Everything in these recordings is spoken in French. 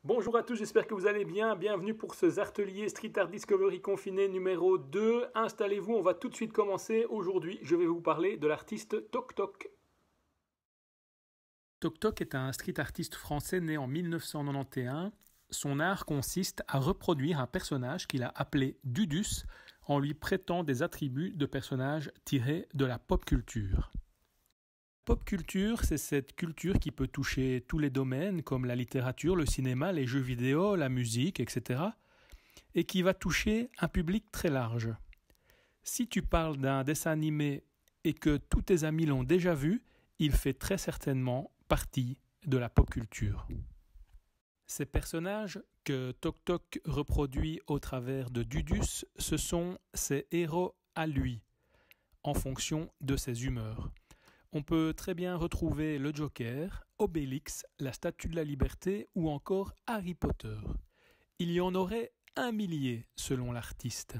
Bonjour à tous, j'espère que vous allez bien. Bienvenue pour ce Zartelier Street Art Discovery confiné numéro 2. Installez-vous, on va tout de suite commencer. Aujourd'hui, je vais vous parler de l'artiste Toc Toc. Toc Toc est un street artiste français né en 1991. Son art consiste à reproduire un personnage qu'il a appelé Dudus en lui prêtant des attributs de personnages tirés de la pop culture. Pop culture, c'est cette culture qui peut toucher tous les domaines comme la littérature, le cinéma, les jeux vidéo, la musique, etc. et qui va toucher un public très large. Si tu parles d'un dessin animé et que tous tes amis l'ont déjà vu, il fait très certainement partie de la pop culture. Ces personnages que Toc Toc reproduit au travers de Dudus, ce sont ses héros à lui, en fonction de ses humeurs. On peut très bien retrouver le Joker, Obélix, la Statue de la Liberté ou encore Harry Potter. Il y en aurait 1 millier selon l'artiste.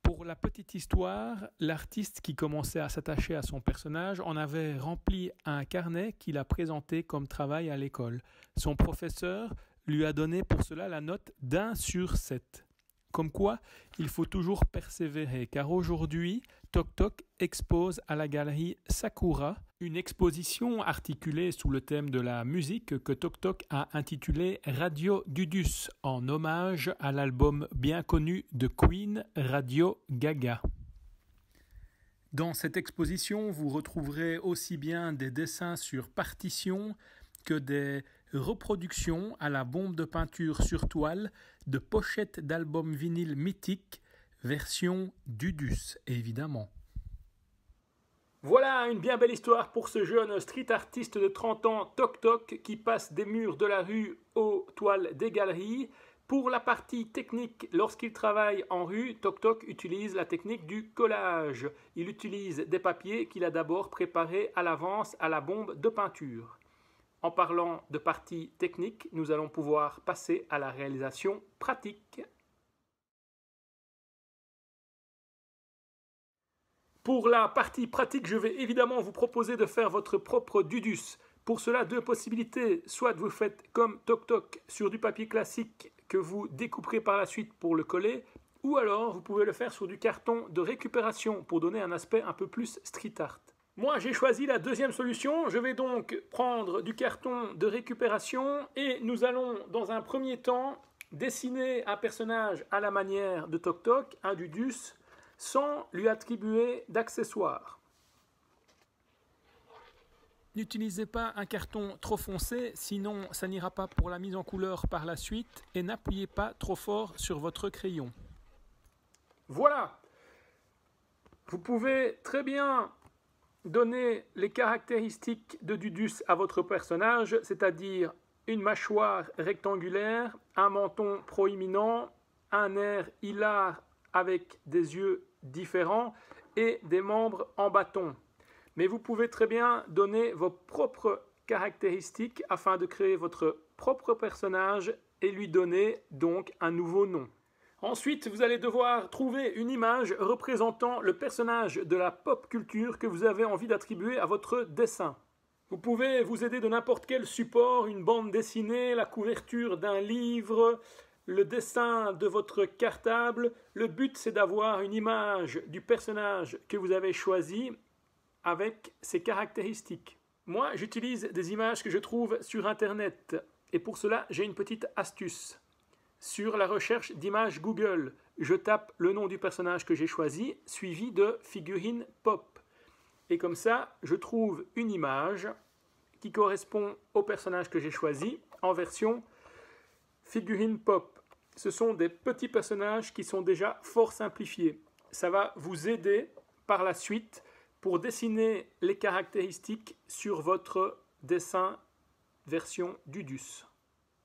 Pour la petite histoire, l'artiste qui commençait à s'attacher à son personnage en avait rempli un carnet qu'il a présenté comme travail à l'école. Son professeur lui a donné pour cela la note d'1 sur 7. Comme quoi, il faut toujours persévérer, car aujourd'hui, Toc Toc expose à la galerie Sakura une exposition articulée sous le thème de la musique que Toc Toc a intitulée Radio Dudus, en hommage à l'album bien connu de Queen, Radio Gaga. Dans cette exposition, vous retrouverez aussi bien des dessins sur partition que des reproductions à la bombe de peinture sur toile de pochettes d'albums vinyles mythiques, version Dudus évidemment. Voilà une bien belle histoire pour ce jeune street artiste de 30 ans, Toc Toc, qui passe des murs de la rue aux toiles des galeries. Pour la partie technique, lorsqu'il travaille en rue, Toc Toc utilise la technique du collage. Il utilise des papiers qu'il a d'abord préparés à l'avance à la bombe de peinture. En parlant de partie technique, nous allons pouvoir passer à la réalisation pratique. Pour la partie pratique, je vais évidemment vous proposer de faire votre propre Dudus. Pour cela, 2 possibilités. Soit vous faites comme Toc Toc sur du papier classique que vous découperez par la suite pour le coller, ou alors vous pouvez le faire sur du carton de récupération pour donner un aspect un peu plus street art. Moi, j'ai choisi la deuxième solution. Je vais donc prendre du carton de récupération et nous allons, dans un premier temps, dessiner un personnage à la manière de Toc Toc, un Dudus, sans lui attribuer d'accessoires. N'utilisez pas un carton trop foncé, sinon ça n'ira pas pour la mise en couleur par la suite, et n'appuyez pas trop fort sur votre crayon. Voilà! Vous pouvez très bien donner les caractéristiques de Dudus à votre personnage, c'est-à-dire une mâchoire rectangulaire, un menton proéminent, un air hilar avec des yeux différents et des membres en bâton. Mais vous pouvez très bien donner vos propres caractéristiques afin de créer votre propre personnage et lui donner donc un nouveau nom. Ensuite, vous allez devoir trouver une image représentant le personnage de la pop culture que vous avez envie d'attribuer à votre dessin. Vous pouvez vous aider de n'importe quel support, une bande dessinée, la couverture d'un livre, le dessin de votre cartable. Le but, c'est d'avoir une image du personnage que vous avez choisi avec ses caractéristiques. Moi, j'utilise des images que je trouve sur Internet et pour cela, j'ai une petite astuce. Sur la recherche d'images Google, je tape le nom du personnage que j'ai choisi, suivi de figurine pop. Et comme ça, je trouve une image qui correspond au personnage que j'ai choisi en version figurine pop. Ce sont des petits personnages qui sont déjà fort simplifiés. Ça va vous aider par la suite pour dessiner les caractéristiques sur votre dessin version Dudus.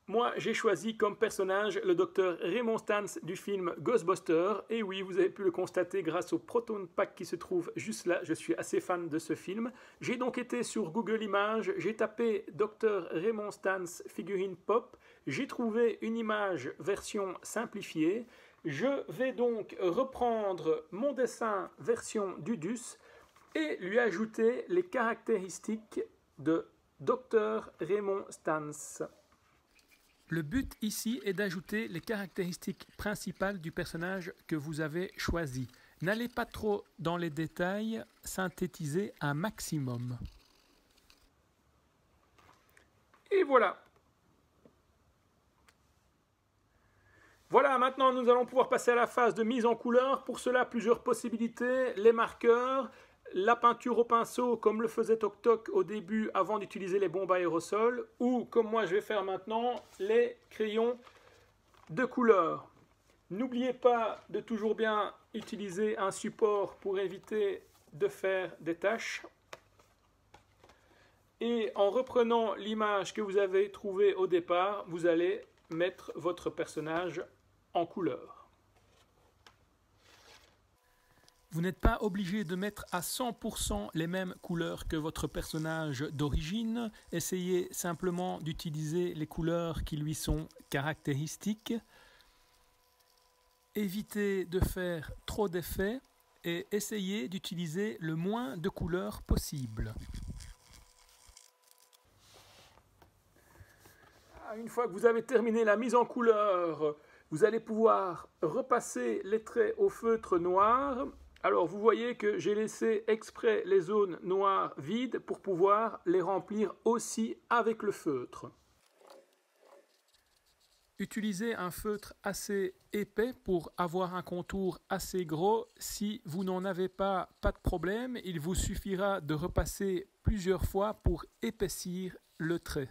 Moi, j'ai choisi comme personnage le docteur Raymond Stantz du film Ghostbusters. Et oui, vous avez pu le constater grâce au Proton Pack qui se trouve juste là. Je suis assez fan de ce film. J'ai donc été sur Google Images, j'ai tapé docteur Raymond Stantz figurine pop. J'ai trouvé une image version simplifiée. Je vais donc reprendre mon dessin version Dudus et lui ajouter les caractéristiques de docteur Raymond Stantz. Le but ici est d'ajouter les caractéristiques principales du personnage que vous avez choisi. N'allez pas trop dans les détails, synthétisez un maximum. Et voilà. Voilà, maintenant nous allons pouvoir passer à la phase de mise en couleur. Pour cela, plusieurs possibilités. Les marqueurs, la peinture au pinceau comme le faisait Toc Toc au début avant d'utiliser les bombes à aérosol, ou comme moi je vais faire maintenant, les crayons de couleur. N'oubliez pas de toujours bien utiliser un support pour éviter de faire des taches. Et en reprenant l'image que vous avez trouvée au départ, vous allez mettre votre personnage en couleur. Vous n'êtes pas obligé de mettre à 100% les mêmes couleurs que votre personnage d'origine. Essayez simplement d'utiliser les couleurs qui lui sont caractéristiques. Évitez de faire trop d'effets et essayez d'utiliser le moins de couleurs possible. Une fois que vous avez terminé la mise en couleur, vous allez pouvoir repasser les traits au feutre noir. Alors vous voyez que j'ai laissé exprès les zones noires vides pour pouvoir les remplir aussi avec le feutre. Utilisez un feutre assez épais pour avoir un contour assez gros. Si vous n'en avez pas, pas de problème. Il vous suffira de repasser plusieurs fois pour épaissir le trait.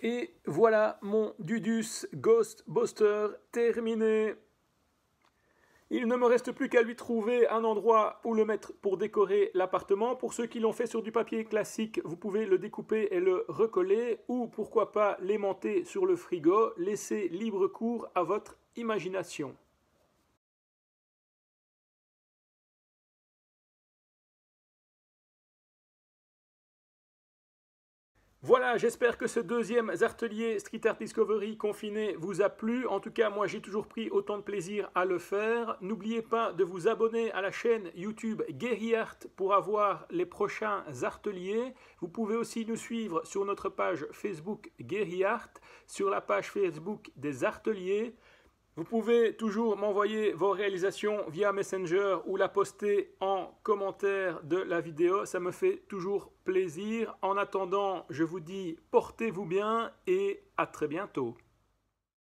Et voilà mon Dudus Ghostbuster terminé. Il ne me reste plus qu'à lui trouver un endroit où le mettre pour décorer l'appartement. Pour ceux qui l'ont fait sur du papier classique, vous pouvez le découper et le recoller, ou pourquoi pas l'aimanter sur le frigo. Laissez libre cours à votre imagination. Voilà, j'espère que ce deuxième Zartelier Street Art Discovery confiné vous a plu. En tout cas, moi j'ai toujours pris autant de plaisir à le faire. N'oubliez pas de vous abonner à la chaîne YouTube Guerry Art pour avoir les prochains Zarteliers. Vous pouvez aussi nous suivre sur notre page Facebook Guerry Art, sur la page Facebook des Zarteliers. Vous pouvez toujours m'envoyer vos réalisations via Messenger ou la poster en commentaire de la vidéo. Ça me fait toujours plaisir. En attendant, je vous dis portez-vous bien et à très bientôt.